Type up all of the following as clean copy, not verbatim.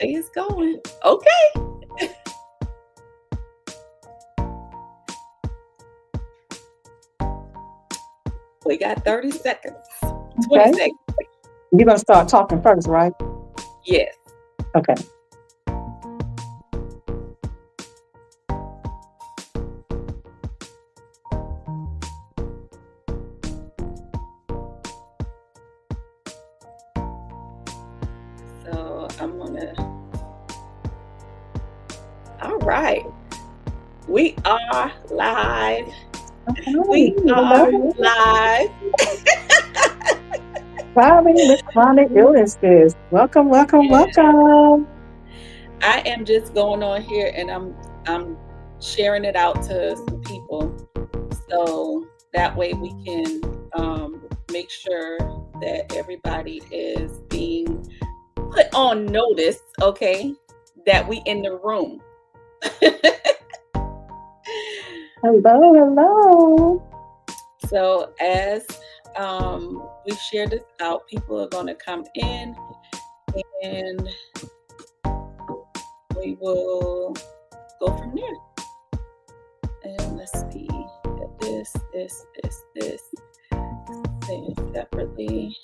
Day is going. Okay. We got 30 seconds. 20 Okay. seconds. You're gonna start talking first, right? Yes. Okay. So I'm gonna. All right. We are live. Hi. We are Hello. live. Thriving with chronic illnesses. Welcome, welcome, Yeah. welcome. I am just going on here and I'm sharing it out to some people so that way we can make sure that everybody is being put on notice, okay, that we in the room. Hello, hello. So as we share this out, people are going to come in and we will go from there. And let's see, this, saying separately.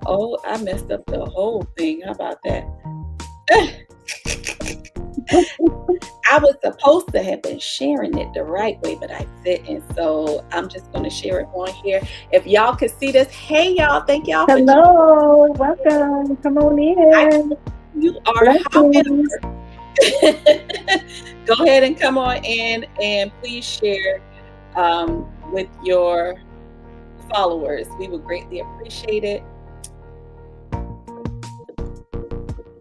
Oh, I messed up the whole thing. How about that? I was supposed to have been sharing it the right way, but I didn't. So I'm just going to share it on here. If y'all can see this, hey y'all, thank y'all for joining. Hello, welcome. Come on I, in. you are Blessings. however. Go ahead and come on in and please share with your followers. We would greatly appreciate it.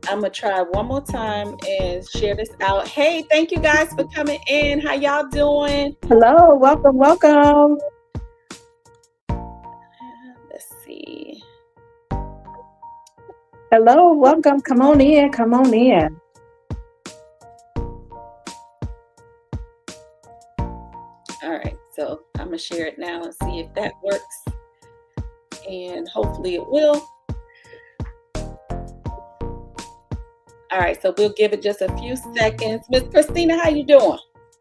I'm gonna try one more time and share this out. Hey, thank you guys for coming in. How y'all doing? Hello, welcome, welcome. Let's see. Hello, welcome. Come on in. Come on in. All right, so I'm gonna share it now and see if that works. And hopefully it will. All right, so we'll give it just a few seconds. Miss Christina, how you doing?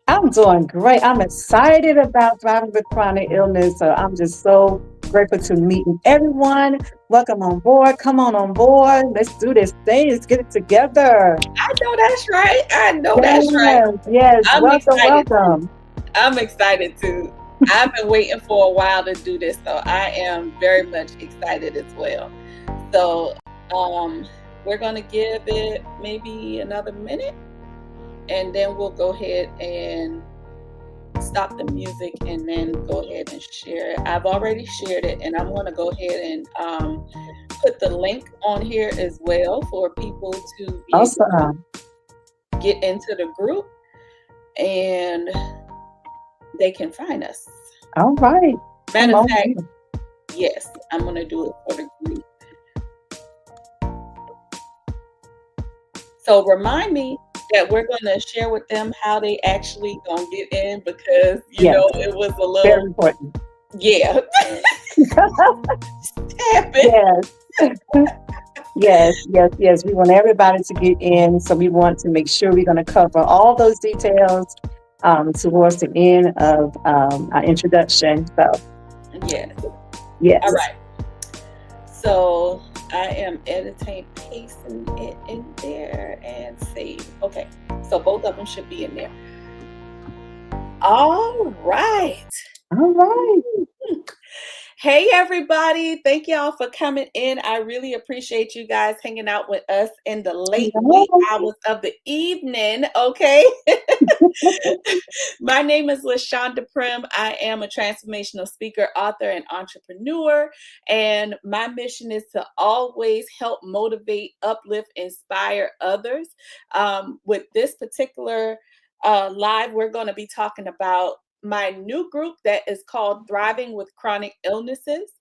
I'm doing great. I'm excited about thriving with chronic illness. So I'm just so grateful to meeting everyone. Welcome on board. Come on board. Let's do this thing. Let's get it together. I know that's right. I know that's right. Yes, yes. I'm Welcome, excited too. welcome. I'm excited too. I've been waiting for a while to do this, so I am very much excited as well. So, um, we're gonna give it maybe another minute, and then we'll go ahead and stop the music, and then go ahead and share it. I've already shared it, and I'm gonna go ahead and put the link on here as well for people to be able to Awesome. get into the group, and they can find us. All right. Matter Come of on fact, in. yes, I'm gonna do it for the group. So remind me that we're gonna share with them how they actually gonna get in because Yes, it was a very little, important. yeah. Happen. Yes. Yes, yes, yes. We want everybody to get in. So we want to make sure we're going to cover all those details towards the end of our introduction. So, Yes. All yes. right. So I am editing, pasting it in there and save. Okay. So both of them should be in there. All right. All right. Hey, everybody. Thank y'all for coming in. I really appreciate you guys hanging out with us in the late wee Hello. hours of the evening. Okay. My name is LaShonda Prim. I am a transformational speaker, author, and entrepreneur. And my mission is to always help motivate, uplift, inspire others. With this particular live, we're going to be talking about my new group that is called Thriving with Chronic Illnesses.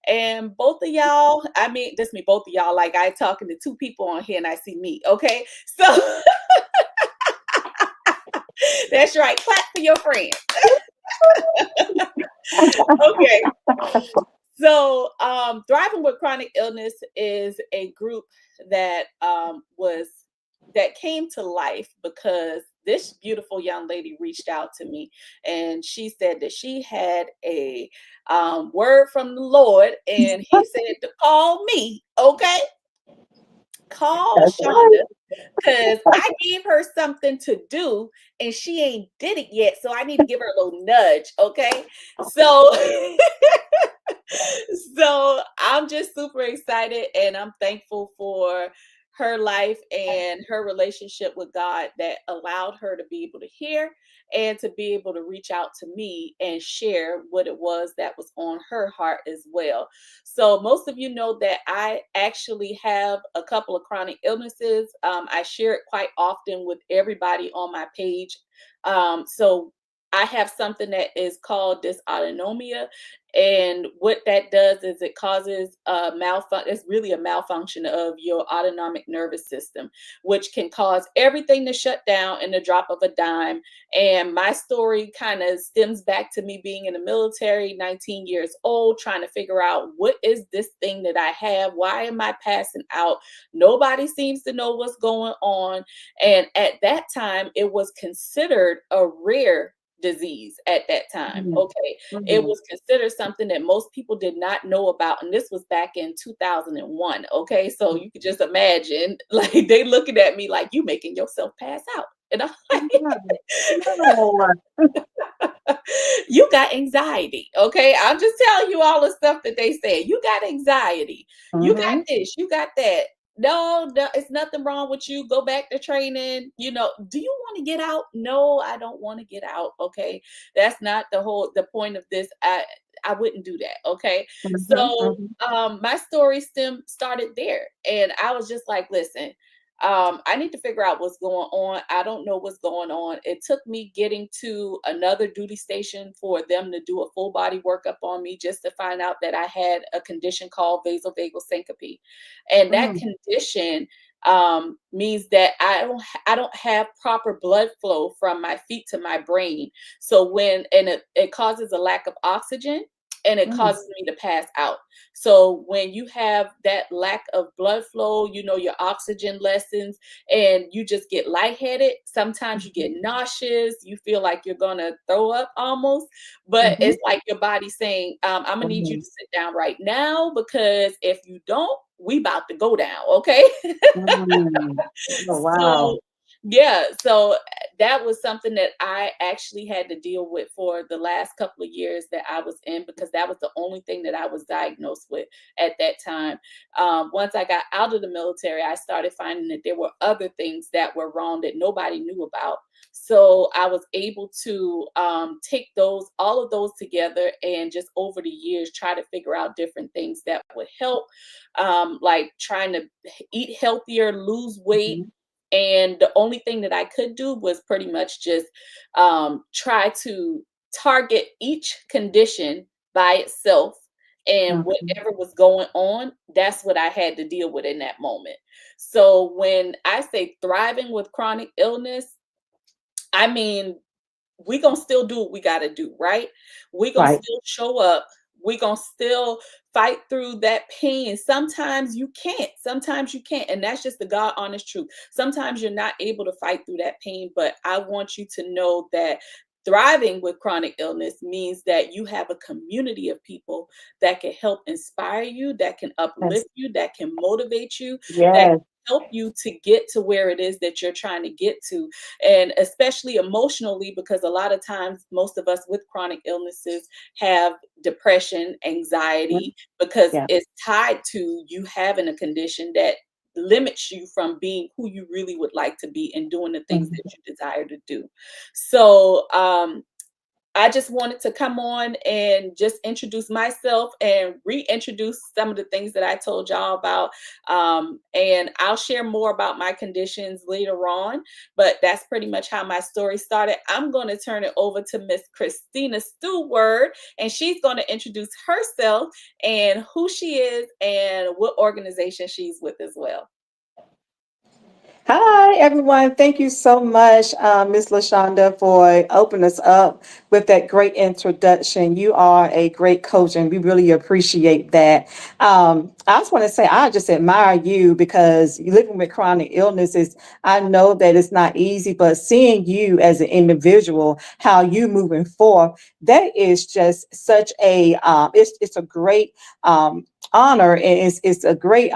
And both of y'all, I mean, this me, both of y'all, like I talking to two people on here and I see me. Okay. So that's right. Clap for your friend. Okay. So, Thriving with Chronic Illness is a group that was that came to life because this beautiful young lady reached out to me, and she said that she had a word from the Lord, and he said to call me. Okay, call That's right. Shonda, because I gave her something to do and she ain't did it yet. So I need to give her a little nudge. Okay. So so I'm just super excited and I'm thankful for her life and her relationship with God that allowed her to be able to hear and to be able to reach out to me and share what it was that was on her heart as well. So, most of you know that I actually have a couple of chronic illnesses. I share it quite often with everybody on my page. So, I have something that is called dysautonomia, and what that does is it causes a malfunction. It's really a malfunction of your autonomic nervous system, which can cause everything to shut down in the drop of a dime. And my story kind of stems back to me being in the military, 19 years old, trying to figure out what is this thing that I have? Why am I passing out? Nobody seems to know what's going on. And at that time, it was considered a rare disease at that time. Mhm, Okay. It mhm. was considered something that most people did not know about. And this was back in 2001. Okay. So you could just imagine, like, they looking at me like, you making yourself pass out. And I'm like, No, no. you got anxiety. Okay. I'm just telling you all the stuff that they said. You got anxiety. You got Mhm, this. You got that. No, no, it's nothing wrong with you. Go back to training. Do you want to get out? No, I don't want to get out. Okay. That's not the point of this. I wouldn't do that. Okay. mhm, So mhm, my story started there. And I was just like, listen, I need to figure out what's going on. I don't know what's going on. It took me getting to another duty station for them to do a full body workup on me just to find out that I had a condition called vasovagal syncope. And that mm, condition means that I don't have proper blood flow from my feet to my brain. So it causes a lack of oxygen and it mm, causes me to pass out. So when you have that lack of blood flow, your oxygen lessens and you just get lightheaded. Sometimes you get mhm, nauseous. You feel like you're going to throw up almost. But mhm, it's like your body saying, I'm going to need you mhm, to sit down right now because if you don't, we about to go down. Okay. mm. Oh, wow. So yeah, so that was something that I actually had to deal with for the last couple of years that I was in because that was the only thing that I was diagnosed with at that time. Once I got out of the military, I started finding that there were other things that were wrong that nobody knew about. So I was able to take all of those together, and just over the years, try to figure out different things that would help, like trying to eat healthier, lose weight. Mhm, And the only thing that I could do was pretty much just try to target each condition by itself. And mhm, whatever was going on, that's what I had to deal with in that moment. So when I say thriving with chronic illness, I mean, we gonna still do what we gotta do, right? We gonna right. still show up. We gonna still fight through that pain. Sometimes you can't. Sometimes you can't, and that's just the God honest truth. Sometimes you're not able to fight through that pain, but I want you to know that thriving with chronic illness means that you have a community of people that can help inspire you, that can Yes, uplift you, that can motivate you, that yes, can help you to get to where it is that you're trying to get to, and especially emotionally, because a lot of times most of us with chronic illnesses have depression, mm, anxiety, because yeah, it's tied to you having a condition that limits you from being who you really would like to be and doing the things that mhm. you desire to do. So I just wanted to come on and just introduce myself and reintroduce some of the things that I told y'all about. And I'll share more about my conditions later on, but that's pretty much how my story started. I'm going to turn it over to Miss Christina Stewart, and she's going to introduce herself and who she is and what organization she's with as well. Hi, everyone. Thank you so much, Ms. LaShonda, for opening us up with that great introduction. You are a great coach, and we really appreciate that. I just want to say, I just admire you because you living with chronic illnesses. I know that it's not easy, but seeing you as an individual, how you moving forward, that is just such a it's a great honor, and it's a great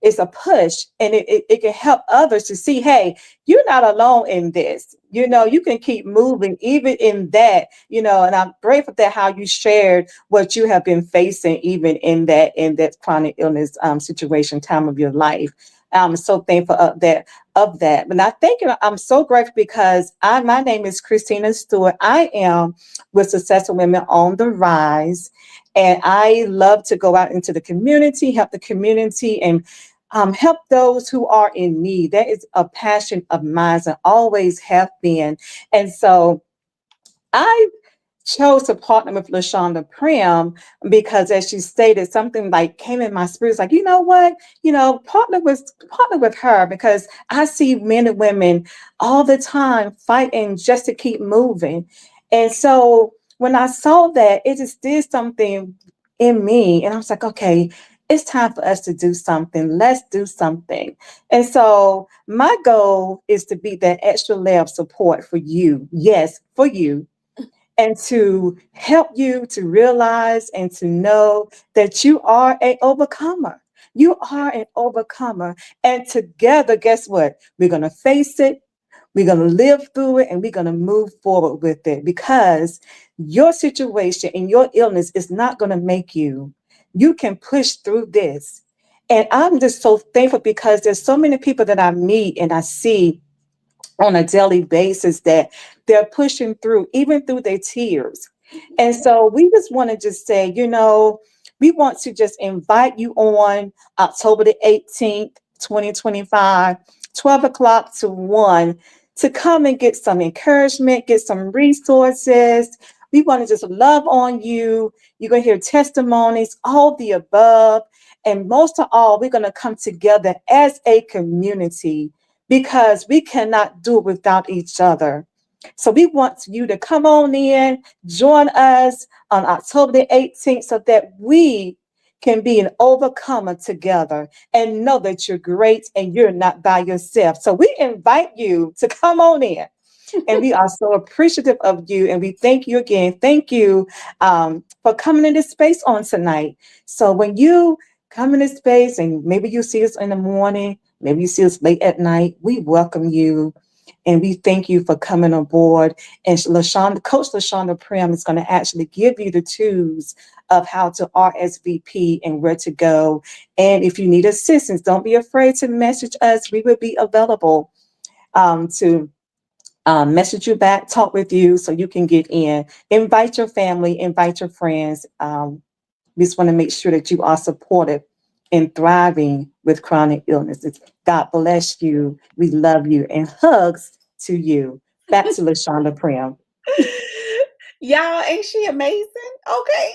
it's a push, and it can help others to see, hey, you're not alone in this. You can keep moving even in that, and I'm grateful that how you shared what you have been facing even in that chronic illness situation time of your life. I'm so thankful of that. But I think I'm so grateful because my name is Christina Stewart. I am with Successful Women on the Rise. And I love to go out into the community, help the community, and help those who are in need. That is a passion of mine and always have been. And so I chose to partner with LaShonda Prim because, as she stated, something like came in my spirit. It's like, you know what? Partner with her because I see men and women all the time fighting just to keep moving. And so when I saw that, it just did something in me, and I was like, okay. It's time for us to do something. Let's do something. And so my goal is to be that extra layer of support for you. Yes, for you, and to help you to realize and to know that you are an overcomer. You are an overcomer. And together, guess what? We're going to face it. We're going to live through it, and we're going to move forward with it because your situation and your illness is not going to make you. You can push through this. And I'm just so thankful because there's so many people that I meet and I see on a daily basis that they're pushing through, even through their tears. And so we just want to just say, we want to just invite you on October the 18th, 2025, 12 o'clock to 1 to come and get some encouragement, get some resources. We want to just love on you. You're going to hear testimonies, all the above. And most of all, we're going to come together as a community because we cannot do it without each other. So we want you to come on in, join us on October the 18th so that we can be an overcomer together and know that you're great and you're not by yourself. So we invite you to come on in. And we are so appreciative of you. And we thank you again. Thank you for coming into space on tonight. So when you come into space and maybe you see us in the morning, maybe you see us late at night, we welcome you. And we thank you for coming on board. And Coach LaShonda Prim is going to actually give you the tools of how to RSVP and where to go. And if you need assistance, don't be afraid to message us. We will be available to message you back, talk with you so you can get in. Invite your family, invite your friends. We just want to make sure that you are supported and thriving with chronic illnesses. God bless you. We love you. And hugs to you. Back to LaShonda Prim. Y'all, ain't she amazing? Okay.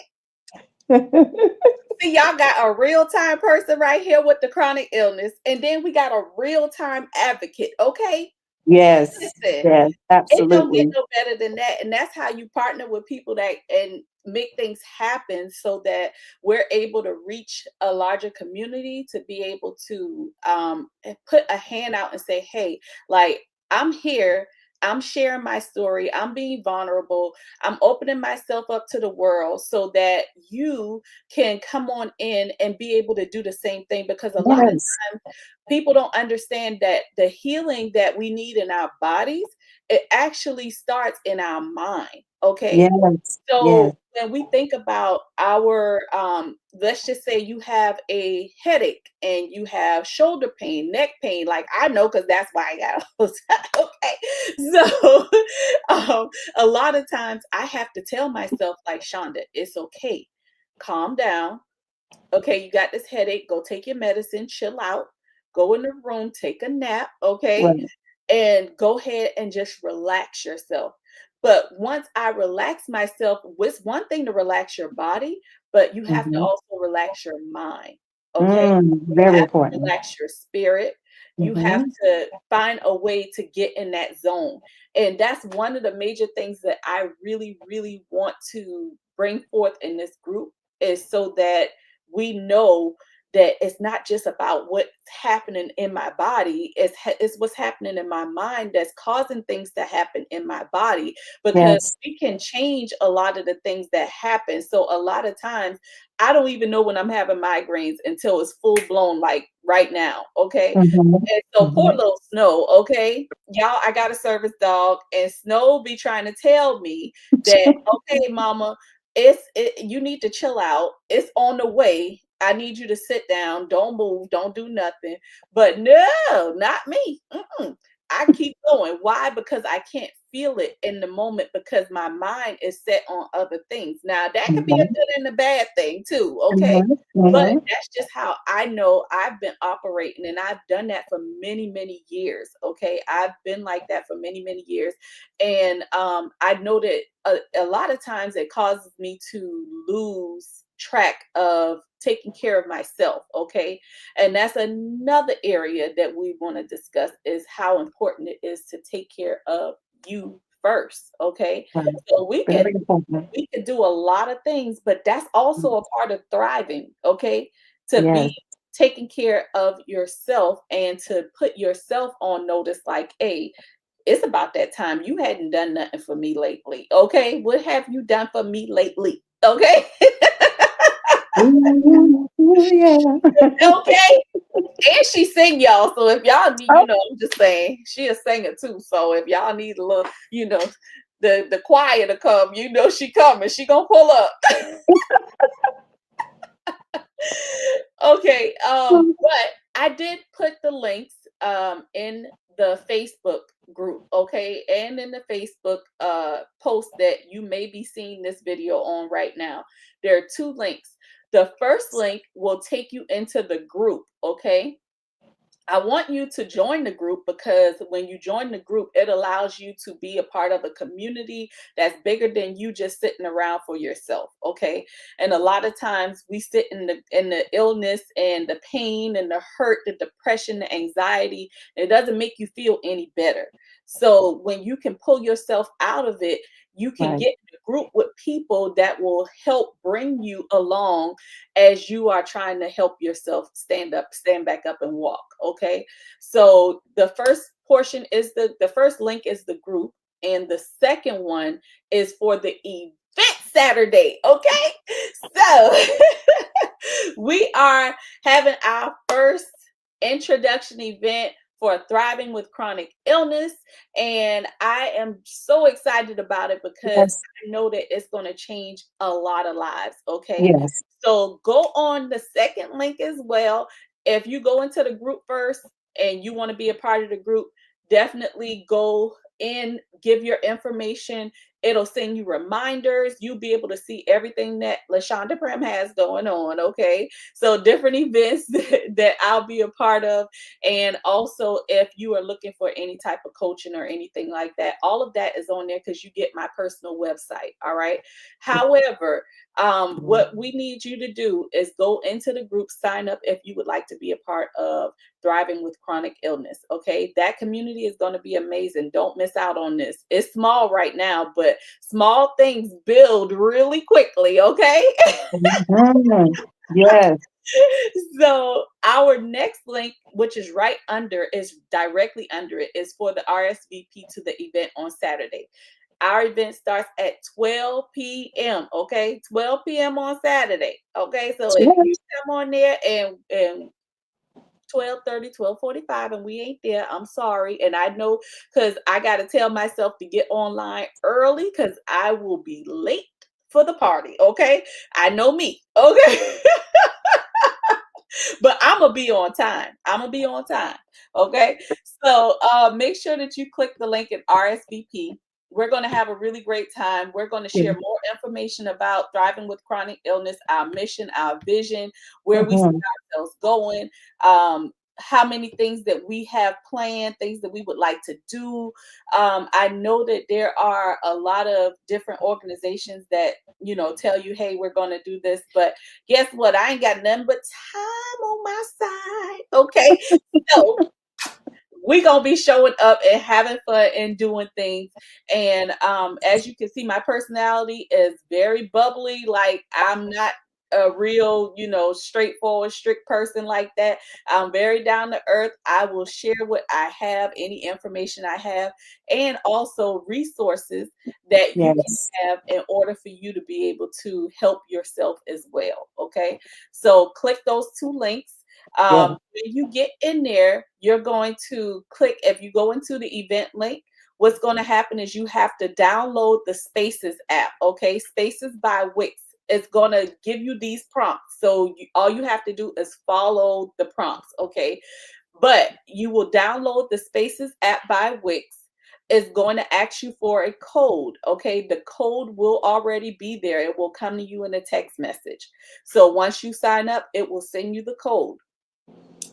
See, y'all got a real-time person right here with the chronic illness, and then we got a real-time advocate, okay? Yes, Listen, yes, it don't get absolutely. no better than that. And that's how you partner with people that and make things happen so that we're able to reach a larger community to be able to put a hand out and say, hey, like, I'm here. I'm sharing my story. I'm being vulnerable. I'm opening myself up to the world so that you can come on in and be able to do the same thing. Because a lot of Yes, times people don't understand that the healing that we need in our bodies, it actually starts in our mind. Okay. yes, So yes. when we think about our, let's just say you have a headache and you have shoulder pain, neck pain, like I know because that's why I got all the time. Okay. So a lot of times I have to tell myself, like, Shonda, it's okay. Calm down. Okay, you got this headache, go take your medicine, chill out, go in the room, take a nap, okay? Right. And go ahead and just relax yourself. But once I relax myself, it's one thing to relax your body, but you have to Mhm. also relax your mind, okay? You Very have to important. relax your spirit. You have Mhm. to find a way to get in that zone. And that's one of the major things that I really, really want to bring forth in this group, is so that we know that it's not just about what's happening in my body, it's what's happening in my mind that's causing things to happen in my body, because Yes. we can change a lot of the things that happen. So a lot of times I don't even know when I'm having migraines until it's full blown, like right now. Okay. Mhm. And so poor Mhm. little Snow, okay? Y'all, I got a service dog, and Snow be trying to tell me that, okay, mama, you need to chill out. It's on the way. I need you to sit down. Don't move. Don't do nothing. But no, not me. Mm-mm. I keep going. Why? Because I can't feel it in the moment, because my mind is set on other things. Now, that could be a Mhm. good and a bad thing too, okay? Mhm. But Mhm. that's just how I know I've been operating, and I've done that for many, many years. Okay. I've been like that for many, many years. And I know that a lot of times it causes me to lose track of taking care of myself. Okay. And that's another area that we want to discuss, is how important it is to take care of you first. Okay. Right. So we can Very important. we could do a lot of things, but that's also a part of thriving, okay? To be Yes. taking care of yourself and to put yourself on notice, like, hey, it's about that time. You hadn't done nothing for me lately, okay? What have you done for me lately? Okay. Ooh, ooh, yeah. Okay. And she sing, y'all. So if y'all need, Oh, I'm just saying, she a singer too. So if y'all need a little, the choir to come, she coming. She gonna pull up. Okay, but I did put the links in the Facebook group, okay, and in the Facebook post that you may be seeing this video on right now. There are two links. The first link will take you into the group, okay? I want you to join the group, because when you join the group, it allows you to be a part of a community that's bigger than you just sitting around for yourself. Okay. And a lot of times we sit in the illness and the pain and the hurt, the depression, the anxiety. It doesn't make you feel any better. So when you can pull yourself out of it, you can right. get in a group with people that will help bring you along as you are trying to help yourself stand back up and walk. Okay. So the first link is the group, and the second one is for the event Saturday. Okay. So we are having our first introduction event for thriving with chronic illness. And I am so excited about it, because Yes. I know that it's going to change a lot of lives. Okay. Yes. So go on the second link as well. If you go into the group first and you want to be a part of the group, definitely go in, give your information. It'll send you reminders. You'll be able to see everything that LaShonda Prim has going on. Okay. So different events that I'll be a part of. And also, if you are looking for any type of coaching or anything like that, all of that is on there, because you get my personal website. All right. However, what we need you to do is go into the group, sign up if you would like to be a part of Thriving with Chronic Illness. Okay. That community is going to be amazing. Don't miss out on this. It's small right now, but small things build really quickly. Okay. Mhm. Yes. So our next link, which is is directly under it, is for the RSVP to the event on Saturday. Our event starts at 12 p.m. Okay, 12 p.m. on Saturday. Okay, so if you Yes. come on there and 12:30, 12:45, and we ain't there, I'm sorry. And I know, because I got to tell myself to get online early, because I will be late for the party. Okay, I know me. Okay. But I'm gonna be on time. I'm gonna be on time. Okay. So make sure that you click the link and RSVP. We're going to have a really great time. We're going to share Yes. more information about thriving with chronic illness, our mission, our vision, where we see Mhm. ourselves going, how many things that we have planned, things that we would like to do. I know that there are a lot of different organizations that, tell you, hey, we're going to do this. But guess what? I ain't got nothing but time on my side. Okay. So we gonna be showing up and having fun and doing things. And as you can see, my personality is very bubbly. Like I'm not a real, straightforward, strict person like that. I'm very down to earth. I will share what I have, any information I have, and also resources that you can Yes. have in order for you to be able to help yourself as well. Okay. So click those two links. Yeah. When you get in there, you're going to click, if you go into the event link, what's going to happen is you have to download the Spaces app. Okay. Spaces by Wix. It's going to give you these prompts. So all you have to do is follow the prompts. Okay. But you will download the Spaces app by Wix. It's going to ask you for a code. Okay. The code will already be there. It will come to you in a text message. So once you sign up, it will send you the code.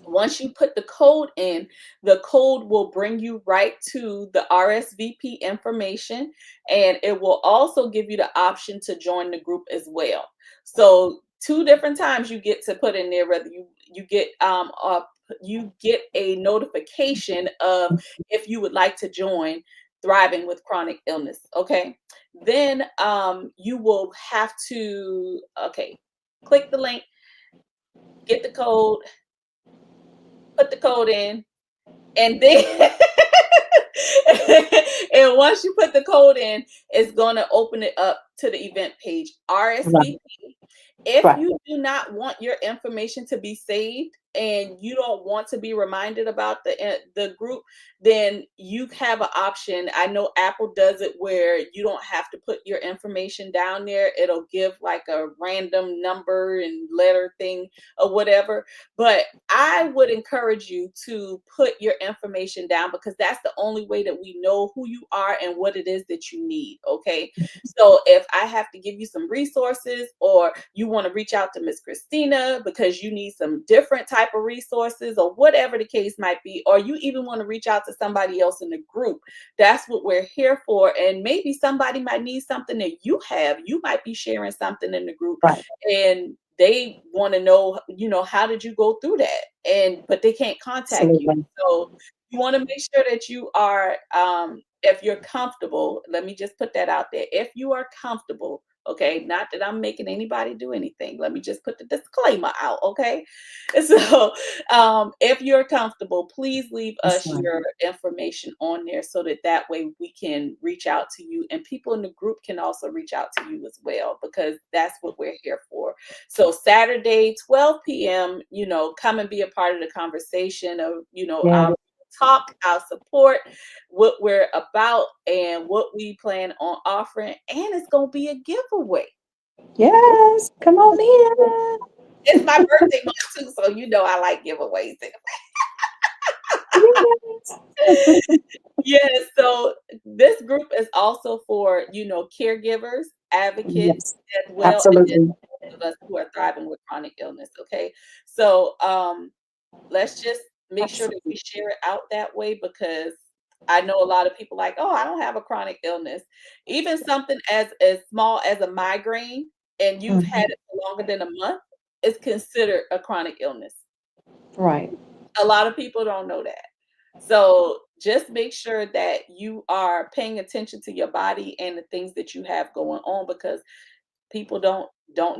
Once you put the code in, the code will bring you right to the RSVP information, and it will also give you the option to join the group as well. So two different times you get to put in there whether you get a notification of if you would like to join Thriving with Chronic Illness. Okay. Then you will have to click the link, get the code, put the code in, and then and once you put the code in, it's going to open it up to the event page. Right. RSVP. If Right. you do not want your information to be saved and you don't want to be reminded about the group, then you have an option. I know Apple does it where you don't have to put your information down there. It'll give like a random number and letter thing or whatever. But I would encourage you to put your information down because that's the only way that we know who you are and what it is that you need. Okay. So if I have to give you some resources, or you want to reach out to Miss Christina because you need some different type of resources, or whatever the case might be, or you even want to reach out to somebody else in the group, that's what we're here for. And maybe somebody might need something that you have. You might be sharing something in the group Right. and they want to know, how did you go through that? But they can't contact you. Absolutely. So you want to make sure that you are, if you're comfortable, let me just put that out there. If you are comfortable, okay, not that I'm making anybody do anything. Let me just put the disclaimer out, okay? So if you're comfortable, please leave That's us right. your information on there so that way we can reach out to you, and people in the group can also reach out to you as well, because that's what we're here for. So Saturday, 12 p.m., come and be a part of the conversation of, Yeah. our talk, our support, what we're about, and what we plan on offering. And it's going to be a giveaway. Yes. Come on in. It's my birthday month too, so I like giveaways. Yes. Yes, so this group is also for, caregivers, advocates Yes. as well, and then Absolutely. those of us who are thriving with chronic illness. Okay. So let's just make sure that we Absolutely. share it out that way, because I know a lot of people like, oh, I don't have a chronic illness. Even something as small as a migraine and you've had Mhm. it for longer than a month is considered a chronic illness. Right. A lot of people don't know that. So just make sure that you are paying attention to your body and the things that you have going on, because people don't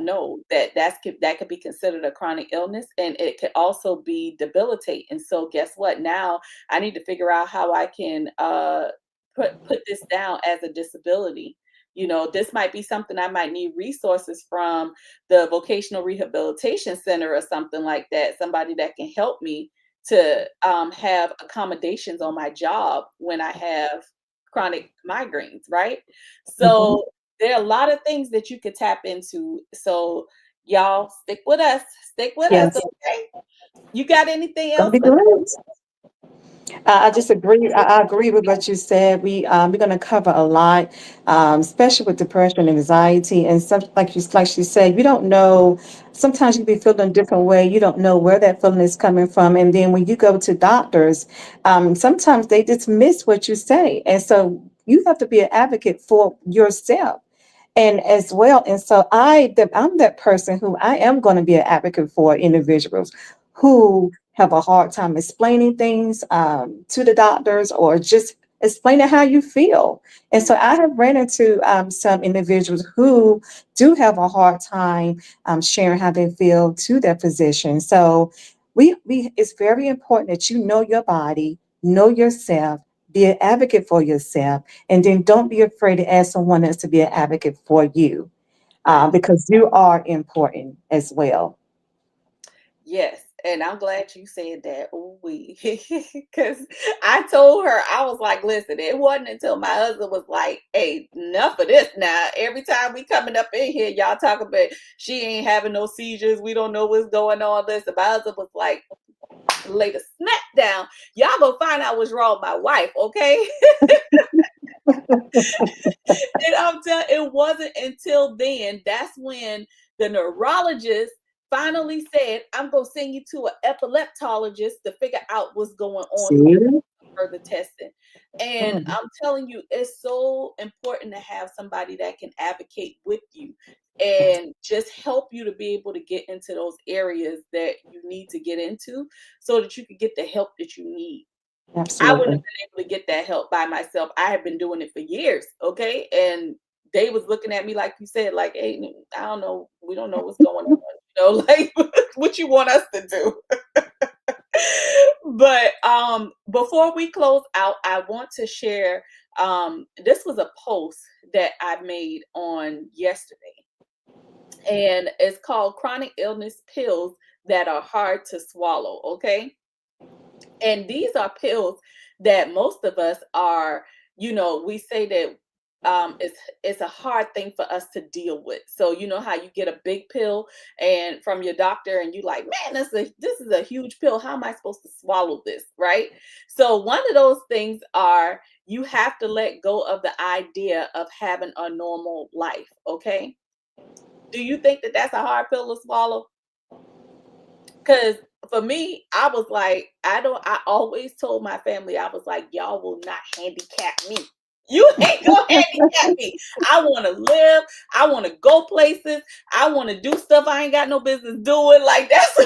know that that could be considered a chronic illness, and it could also be debilitating. So guess what? Now I need to figure out how I can put this down as a disability. This might be something I might need resources from the vocational rehabilitation center or something like that, somebody that can help me to have accommodations on my job when I have chronic migraines, right? Mhm. So there are a lot of things that you could tap into. So y'all stick with us. Stick with us, Yes. okay? You got anything Gonna else? be great. I just agree. I agree with what you said. We're going to cover a lot, especially with depression and anxiety, and some like she said, you don't know. Sometimes you be feeling a different way. You don't know where that feeling is coming from, and then when you go to doctors, sometimes they dismiss what you say, and so you have to be an advocate for yourself and as well. And so I'm that person who I am going to be an advocate for individuals who have a hard time explaining things to the doctors or just explaining how you feel. And so I have ran into some individuals who do have a hard time sharing how they feel to their physician. So we it's very important that you know your body, know yourself, be an advocate for yourself, and then don't be afraid to ask someone else to be an advocate for you Wow. because you are important as well. Yes, and I'm glad you said that. Ooh wee. Because I told her, I was like, listen, it wasn't until my husband was like, hey, enough of this now. Every time we coming up in here, y'all talk about she ain't having no seizures. We don't know what's going on. This. And my husband was like, lay the smack down. Y'all gonna find out what's wrong with my wife, okay? And I'm telling it wasn't until then, that's when the neurologist finally said, I'm gonna send you to an epileptologist to figure out what's going on so we See? can further testing. And Mm, I'm telling you, it's so important to have somebody that can advocate with you and just help you to be able to get into those areas that you need to get into so that you can get the help that you need. I wouldn't have absolutely. been able to get that help by myself. I have been doing it for years, okay? And they was looking at me like you said, like, "Hey, I don't know. We don't know what's going on." Like, what you want us to do? But before we close out, I want to share this was a post that I made on yesterday, and it's called Chronic Illness Pills That Are Hard to Swallow, okay? And these are pills that most of us are, we say that it's a hard thing for us to deal with. So you know how you get a big pill and from your doctor and you like, man, this is a huge pill. How am I supposed to swallow this? Right. So one of those things are you have to let go of the idea of having a normal life. Okay. Do you think that that's a hard pill to swallow? Because for me, I was like, I always told my family, I was like, y'all will not handicap me. You ain't gonna handicap me. I wanna live, I wanna go places, I wanna do stuff I ain't got no business doing. Like that's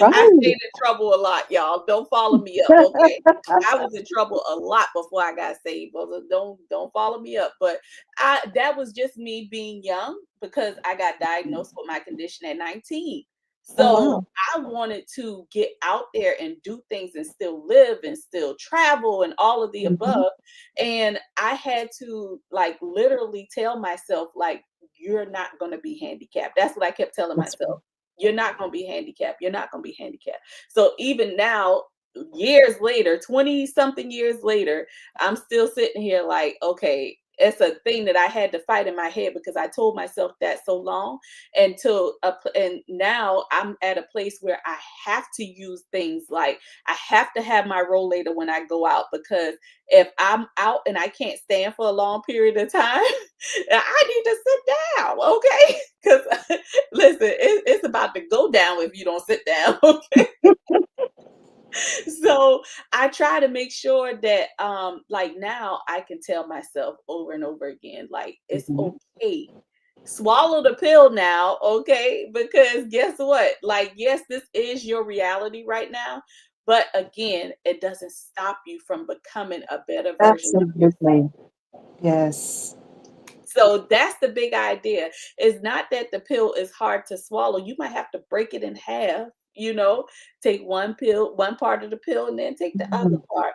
I stayed Right. in trouble a lot, y'all. Don't follow me up, okay? I was in trouble a lot before I got saved. Don't follow me up. But I that was just me being young because I got diagnosed with my condition at 19. Oh, So wow. I wanted to get out there and do things and still live and still travel and all of the Mhm. above. And I had to like literally tell myself, like, you're not gonna be handicapped. That's what I kept telling That's myself. right. You're not going to be handicapped. You're not going to be handicapped. So even now, years later, 20 something years later, I'm still sitting here like, okay, it's a thing that I had to fight in my head because I told myself that so long and now I'm at a place where I have to use things like I have to have my rollator when I go out because if I'm out and I can't stand for a long period of time, I need to sit down, okay? Because listen, it's about to go down if you don't sit down. Okay. So I try to make sure that like now I can tell myself over and over again, like it's Mhm. okay. Swallow the pill now, okay? Because guess what? Like, yes, this is your reality right now. But again, it doesn't stop you from becoming a better version of yourself. Absolutely. Yes. So that's the big idea. It's not that the pill is hard to swallow. You might have to break it in half, take one pill, one part of the pill, and then take the other Mhm. part.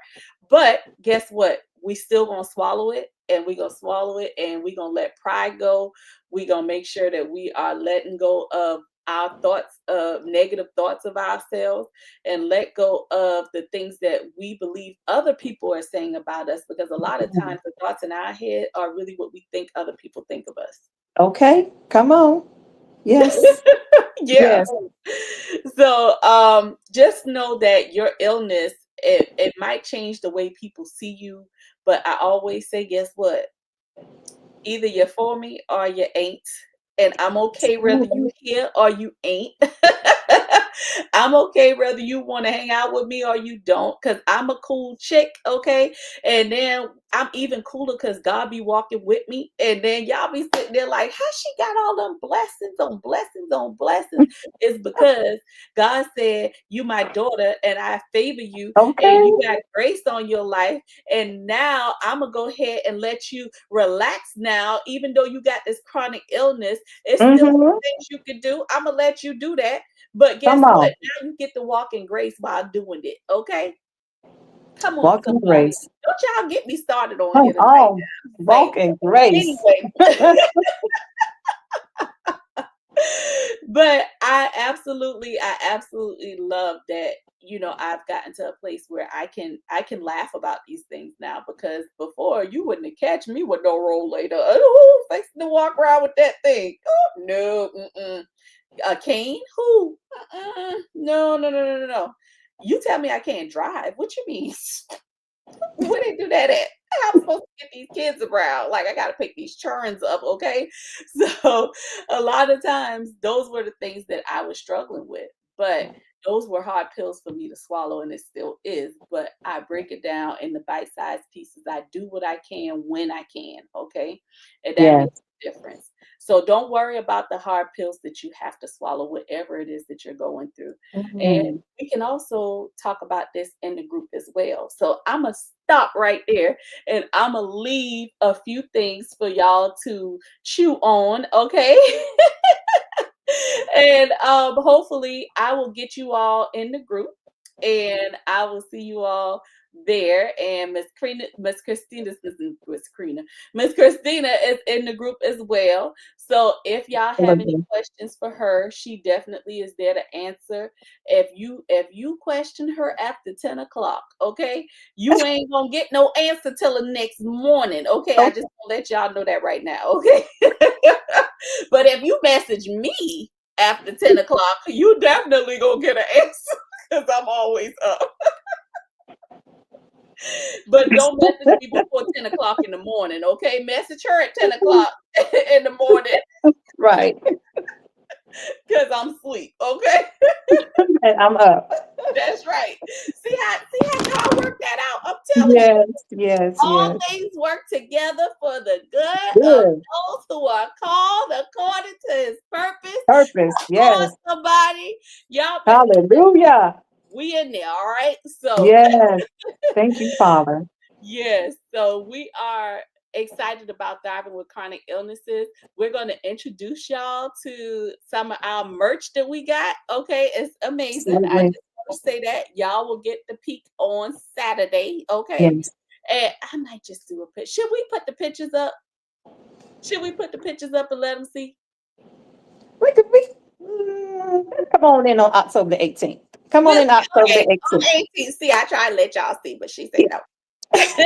But guess what? We still gonna swallow it and we gonna swallow it and we gonna let pride go. We gonna make sure that we are letting go of our thoughts of negative thoughts of ourselves and let go of the things that we believe other people are saying about us because a lot of Mhm. times the thoughts in our head are really what we think other people think of us. Okay. Come on. Yes. Yeah. Yes. So just know that your illness it might change the way people see you, but I always say, guess what? Either you're for me or you ain't. And I'm okay whether you Absolutely. here or you ain't. I'm okay whether you want to hang out with me or you don't, because I'm a cool chick, okay? And then I'm even cooler because God be walking with me. And then y'all be sitting there like, how she got all them blessings on blessings on blessings? It's because God said, you my daughter, and I favor you, and Okay. you got grace on your life. And now I'm gonna go ahead and let you relax now, even though you got this chronic illness. It's still some Mm-hmm. things you can do. I'm gonna let you do that. But guess Come what? on. Now you get to walk in grace while doing it. Okay? Come on, Walk in somebody. grace. Don't y'all get me started on Come here tonight. on. I'm saying. Walk in grace. Anyway, but I absolutely love that, I've gotten to a place where I can laugh about these things now, because before you wouldn't have catch me with no rollator. Oh, fixing to walk around with that thing. Oh, no, a cane? Who? No, no, no, no, no, no. You tell me I can't drive. What you mean? Where they do that at? How I'm supposed to get these kids around? Like, I gotta pick these churns up, okay? So a lot of times those were the things that I was struggling with. But those were hard pills for me to swallow, and it still is. But I break it down in the bite-sized pieces. I do what I can when I can, okay? And that Yes. makes a difference. So don't worry about the hard pills that you have to swallow, whatever it is that you're going through. And Mhm. we can also talk about this in the group as well. So I'm gonna stop right there, and I'm gonna leave a few things for y'all to chew on, okay? And hopefully I will get you all in the group, and I will see you all there. And Miss Christina is in the group as well. So if y'all have any Absolutely. questions for her, she definitely is there to answer. If you question her after 10 o'clock, okay, you ain't gonna get no answer till the next morning. Okay, I Oh, just want to let y'all know that right now, okay? But if you message me after 10 o'clock, you definitely gonna get an answer because I'm always up. But don't message me before 10 o'clock in the morning, okay? Message her at 10 o'clock in the morning right. because I'm asleep, okay? And I'm up. That's right. See how God worked that out. I'm telling you, Yes, yes, all yes. things work together for the good of Good. those who are called according to his purpose. Purpose. Come on, Yes. somebody. Y'all better Hallelujah. we in there, all right? So Yes. Thank you, Father. yes, so we are excited about thriving with chronic illnesses. We're going to introduce y'all to some of our merch that we got. Okay, it's amazing. I Absolutely. just want to say that y'all will get the peek on Saturday. Okay, Yes. and I might just do a pitch. Should we put the pictures up? Should we put the pictures up and let them see? Come on in on October the 18th. Come on We'll in October okay the on 18th. 18. See, I tried to let y'all see, but she said Yeah. no. Come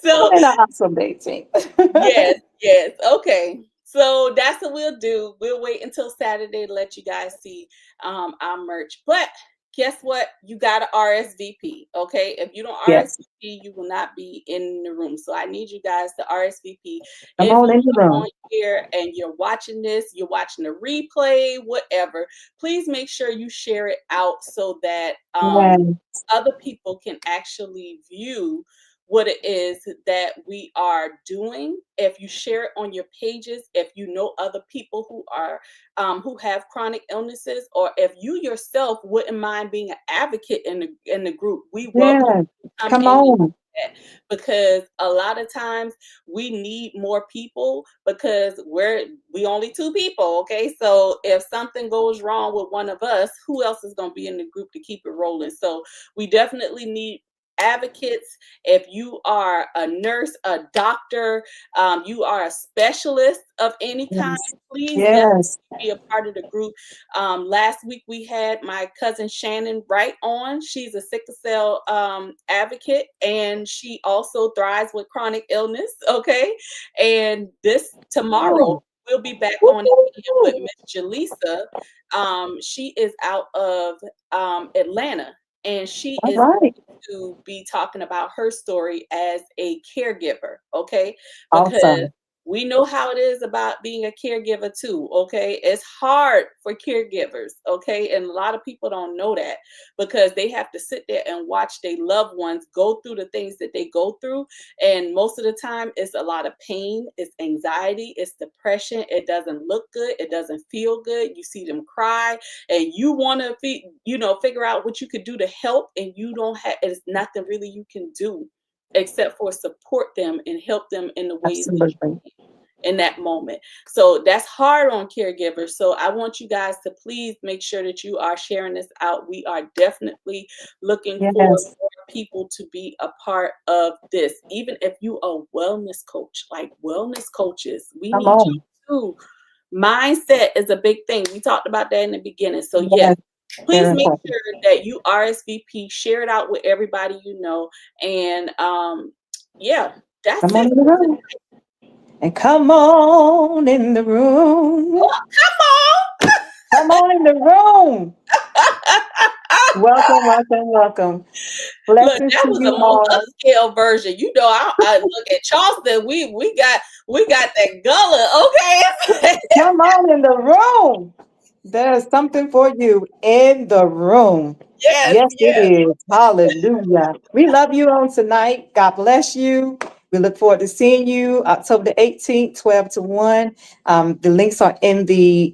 So on in on October the 18th. yes, yes. Okay. So that's what we'll do. We'll wait until Saturday to let you guys see our merch. But guess what? You got to RSVP. Okay. If you don't Yes. RSVP, you will not be in the room. So I need you guys to RSVP. Come If on you in the are on room. here and you're watching this, you're watching the replay, whatever, please make sure you share it out so that Yes. other people can actually view what it is that we are doing. If you share it on your pages, if you know other people who have chronic illnesses, or if you yourself wouldn't mind being an advocate in the group, we welcome Yes. you to come Come in and do on. that, because a lot of times we need more people because we only two people. Okay, so if something goes wrong with one of us, who else is going to be in the group to keep it rolling? So we definitely need advocates. If you are a nurse, a doctor, you are a specialist of any kind, Yes. please definitely Yes. be a part of the group. Last week we had my cousin Shannon Wright on. She's a sickle cell advocate, and she also thrives with chronic illness. Okay, and this tomorrow Oh. we'll be back on again with Woo-hoo. Miss Jaleesa. She is out of Atlanta, and she All is right. to be talking about her story as a caregiver, okay? Because Awesome. We know how it is about being a caregiver too, okay? It's hard for caregivers, okay? And a lot of people don't know that because they have to sit there and watch their loved ones go through the things that they go through. And most of the time, it's a lot of pain, it's anxiety, it's depression. It doesn't look good, it doesn't feel good. You see them cry, and you want to, figure out what you could do to help, and you don't have. It's nothing really you can do except for support them and help them in the ways that Absolutely. in that moment. So that's hard on caregivers. So I want you guys to please make sure that you are sharing this out. We are definitely looking for Yes. more people to be a part of this. Even if you are a wellness coach, like wellness coaches, we Come need you on. too. Mindset is a big thing. We talked about that in the beginning. So yes, Yes. please Very make important. sure that you RSVP, share it out with everybody you know, and yeah, that's Come on it. in the room. And come on in the room. Come Come on in the room. on! Welcome, welcome, welcome. Look, Blessings that to was a you more all. upscale version. I look at Charleston. We got that gullah. Okay. Come on in the room. There's something for you in the room. Yes, Yes, it yes. is. Hallelujah. We love you on tonight. God bless you. We look forward to seeing you October the 18th, 12 to 1. The links are in the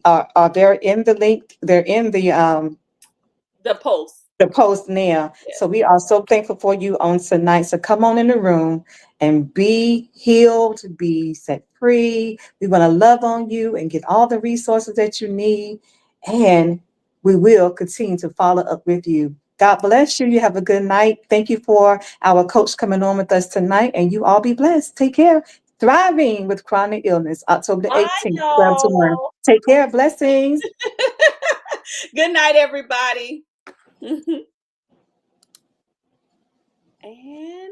they're in the link. They're in The post. the post now. Yes. So we are so thankful for you on tonight. So come on in the room and be healed, be set free. We want to love on you and get all the resources that you need. And we will continue to follow up with you. God bless you. You have a good night. Thank you for our coach coming on with us tonight. And you all be blessed. Take care. Thriving with chronic illness, October the Bye, 18th, 12 to 1. y'all. Take care. Blessings. Good night, everybody. And